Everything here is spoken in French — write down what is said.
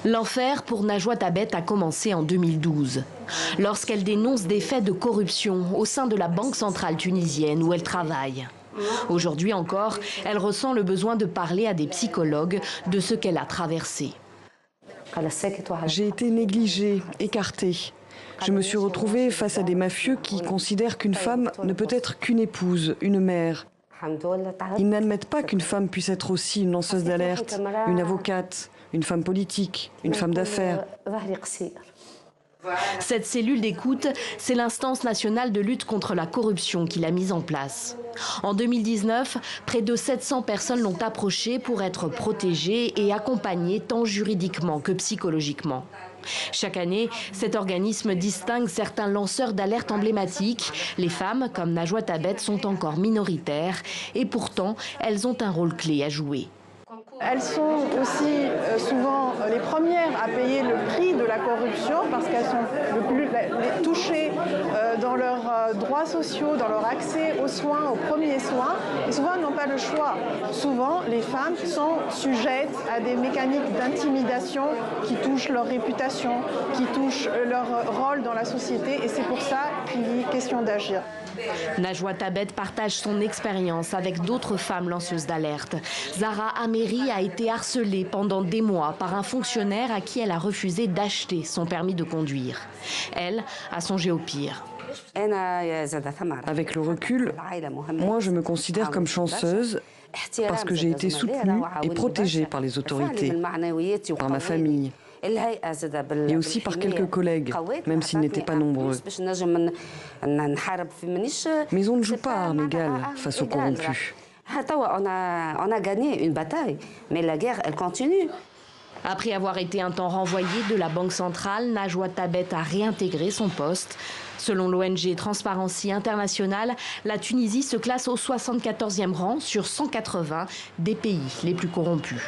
L'enfer pour Najwa Tabet a commencé en 2012, lorsqu'elle dénonce des faits de corruption au sein de la Banque centrale tunisienne où elle travaille. Aujourd'hui encore, elle ressent le besoin de parler à des psychologues de ce qu'elle a traversé. J'ai été négligée, écartée. Je me suis retrouvée face à des mafieux qui considèrent qu'une femme ne peut être qu'une épouse, une mère. Ils n'admettent pas qu'une femme puisse être aussi une lanceuse d'alerte, une avocate, une femme politique, une femme d'affaires. Cette cellule d'écoute, c'est l'instance nationale de lutte contre la corruption qui l'a mise en place. En 2019, près de 700 personnes l'ont approchée pour être protégées et accompagnées tant juridiquement que psychologiquement. Chaque année, cet organisme distingue certains lanceurs d'alerte emblématiques. Les femmes, comme Najwa Tabet, sont encore minoritaires et pourtant, elles ont un rôle clé à jouer. Elles sont aussi souvent les premières à payer le prix de la corruption parce qu'elles sont le plus touchées dans leurs droits sociaux, dans leur accès aux soins, aux premiers soins. Et souvent, elles n'ont pas le choix. Souvent, les femmes sont sujettes à des mécaniques d'intimidation qui touchent leur réputation, qui touchent leur rôle dans la société. Et c'est pour ça qu'il est question d'agir. Najwa Tabet partage son expérience avec d'autres femmes lanceuses d'alerte. Zahra Ameri a été harcelée pendant des mois par un fonctionnaire à qui elle a refusé d'acheter son permis de conduire. Elle a songé au pire. Avec le recul, moi je me considère comme chanceuse parce que j'ai été soutenue et protégée par les autorités, par ma famille. Et aussi par quelques collègues, même s'ils n'étaient pas nombreux. Mais on ne joue pas à armes égales face aux corrompus. On a gagné une bataille, mais la guerre, elle continue. Après avoir été un temps renvoyée de la Banque centrale, Najwa Tabet a réintégré son poste. Selon l'ONG Transparency International, la Tunisie se classe au 74e rang sur 180 des pays les plus corrompus.